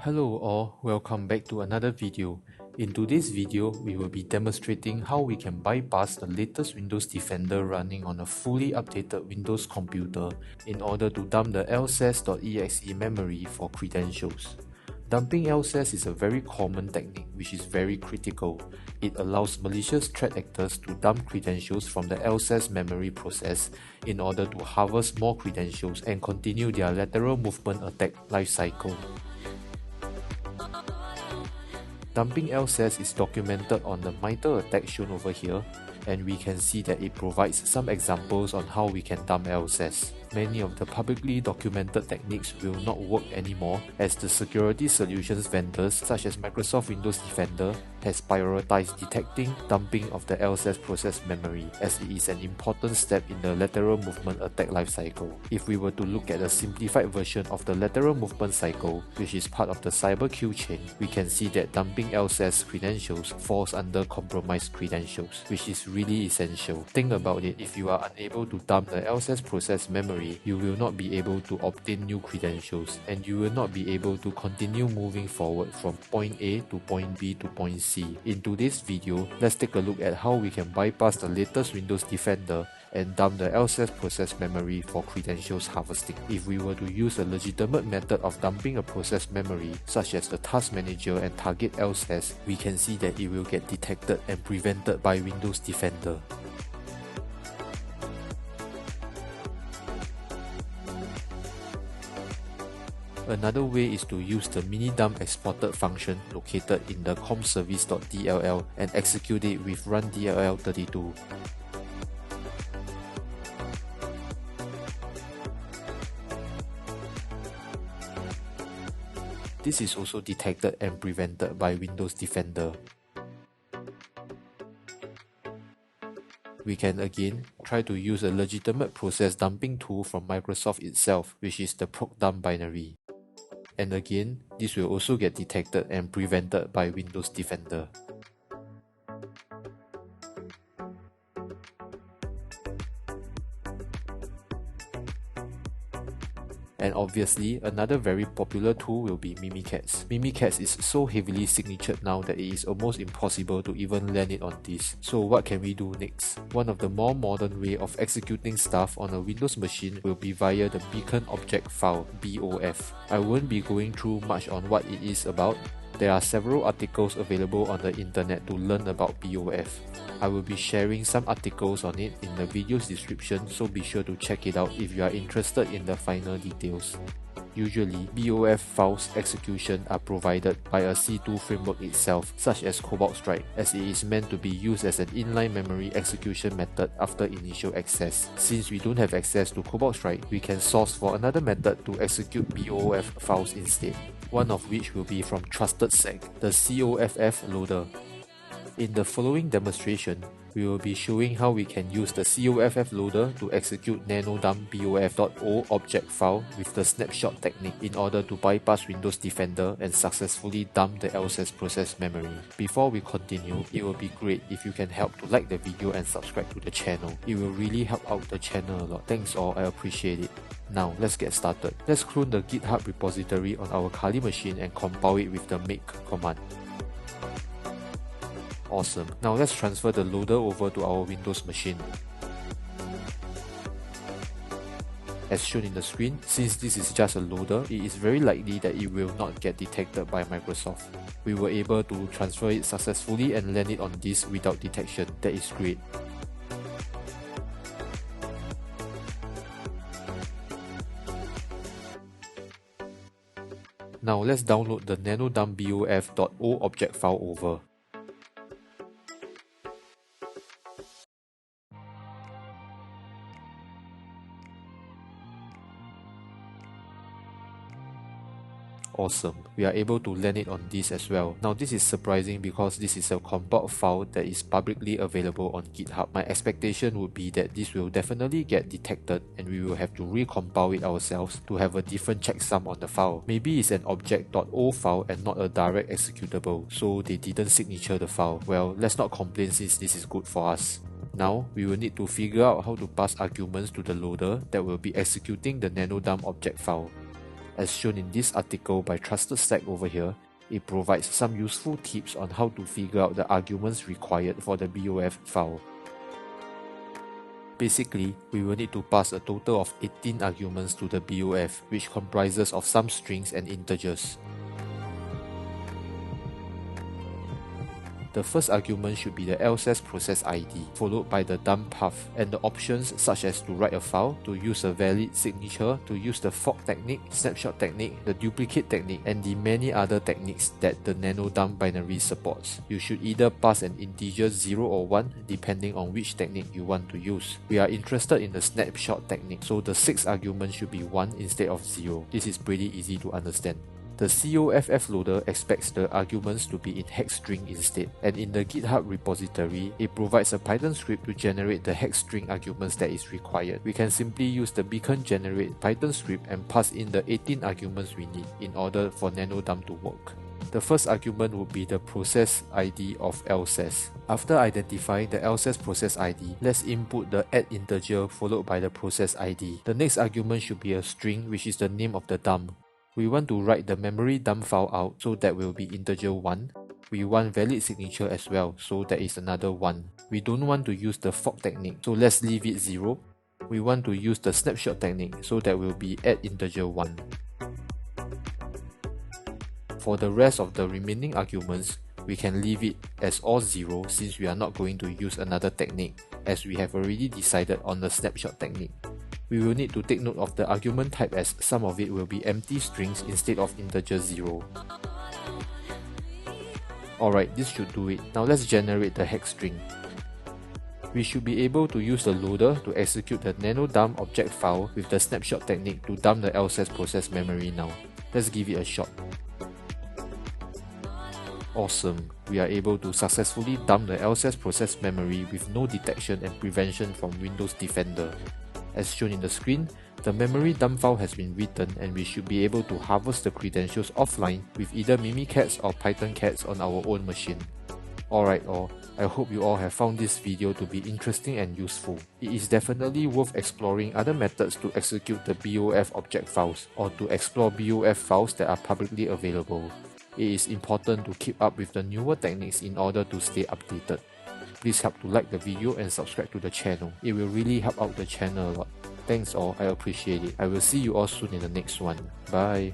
Hello all, welcome back to another video. In today's video, we will be demonstrating how we can bypass the latest Windows Defender running on a fully updated Windows computer in order to dump the LSASS.exe memory for credentials. Dumping LSASS is a very common technique which is very critical. It allows malicious threat actors to dump credentials from the LSASS memory process in order to harvest more credentials and continue their lateral movement attack lifecycle. Dumping LSASS is documented on the MITRE attack shown over here, and we can see that it provides some examples on how we can dump LSASS. Many of the publicly documented techniques will not work anymore as the security solutions vendors such as Microsoft Windows Defender has prioritized detecting dumping of the LSASS process memory as it is an important step in the lateral movement attack lifecycle. If we were to look at a simplified version of the lateral movement cycle, which is part of the cyber queue chain, we can see that dumping LSASS credentials falls under compromised credentials, which is really essential. Think about it, if you are unable to dump the LSASS process memory, you will not be able to obtain new credentials and you will not be able to continue moving forward from point A to point B to point C. In today's video, let's take a look at how we can bypass the latest Windows Defender and dump the LSASS process memory for credentials harvesting. If we were to use a legitimate method of dumping a process memory, such as the task manager and target LSASS, we can see that it will get detected and prevented by Windows Defender. Another way is to use the mini-dump exported function located in the comservice.dll and execute it with run_dll32. This is also detected and prevented by Windows Defender. We can again try to use a legitimate process dumping tool from Microsoft itself, which is the procdump binary. And again, this will also get detected and prevented by Windows Defender. And obviously, another very popular tool will be Mimikatz. Mimikatz is so heavily signatured now that it is almost impossible to even land it on this. So what can we do next? One of the more modern way of executing stuff on a Windows machine will be via the beacon object file, BOF. I won't be going through much on what it is about. There are several articles available on the internet to learn about BOF. I will be sharing some articles on it in the video's description, so be sure to check it out if you are interested in the finer details. Usually, BOF files execution are provided by a C2 framework itself, such as COFFLoader.exe, as it is meant to be used as an inline memory execution method after initial access. Since we don't have access to COFFLoader, we can source for another method to execute BOF files instead, one of which will be from TrustedSec, the COFFLoader. In the following demonstration, we will be showing how we can use the COFFLoader to execute Nanodump BOF.o object file with the snapshot technique in order to bypass Windows Defender and successfully dump the LSASS process memory. Before we continue, it will be great if you can help to like the video and subscribe to the channel. It will really help out the channel a lot. Thanks all, I appreciate it. Now let's get started. Let's clone the GitHub repository on our Kali machine and compile it with the make command. Awesome. Now let's transfer the loader over to our Windows machine. As shown in the screen, since this is just a loader, it is very likely that it will not get detected by Microsoft. We were able to transfer it successfully and land it on disk without detection. That is great. Now let's download the Nanodump BOF.o object file over. Awesome, we are able to land it on this as well. Now this is surprising because this is a compiled file that is publicly available on GitHub. My expectation would be that this will definitely get detected and we will have to recompile it ourselves to have a different checksum on the file. Maybe it's an object.o file and not a direct executable, so they didn't signature the file. Well, let's not complain since this is good for us. Now, we will need to figure out how to pass arguments to the loader that will be executing the Nanodump object file. As shown in this article by TrustedSec over here, it provides some useful tips on how to figure out the arguments required for the BOF file. Basically, we will need to pass a total of 18 arguments to the BOF, which comprises of some strings and integers. The first argument should be the LSASS process ID, followed by the dump path, and the options such as to write a file, to use a valid signature, to use the fork technique, snapshot technique, the duplicate technique, and the many other techniques that the Nanodump binary supports. You should either pass an integer 0 or 1 depending on which technique you want to use. We are interested in the snapshot technique, so the 6th argument should be 1 instead of 0. This is pretty easy to understand. The COFFLoader expects the arguments to be in hex string instead, and in the GitHub repository, it provides a Python script to generate the hex string arguments that is required. We can simply use the beacon generate Python script and pass in the 18 arguments we need in order for Nanodump to work. The first argument would be the process ID of LSASS. After identifying the LSASS process ID, let's input the add integer followed by the process ID. The next argument should be a string, which is the name of the dump. We want to write the memory dump file out, so that will be integer 1. We want valid signature as well, so that is another 1. We don't want to use the fork technique, so let's leave it 0. We want to use the snapshot technique, so that will be add integer 1. For the rest of the remaining arguments, we can leave it as all 0 since we are not going to use another technique, as we have already decided on the snapshot technique. We will need to take note of the argument type, as some of it will be empty strings instead of integer 0. Alright, this should do it. Now let's generate the hex string. We should be able to use the loader to execute the Nanodump object file with the snapshot technique to dump the LSASS process memory now. Let's give it a shot. Awesome, we are able to successfully dump the LSASS process memory with no detection and prevention from Windows Defender. As shown in the screen, the memory dump file has been written and we should be able to harvest the credentials offline with either Mimikatz or PythonCats on our own machine. Alright all, I hope you all have found this video to be interesting and useful. It is definitely worth exploring other methods to execute the BOF object files or to explore BOF files that are publicly available. It is important to keep up with the newer techniques in order to stay updated. Please help to like the video and subscribe to the channel. It will really help out the channel a lot. Thanks all, I appreciate it. I will see you all soon in the next one. Bye.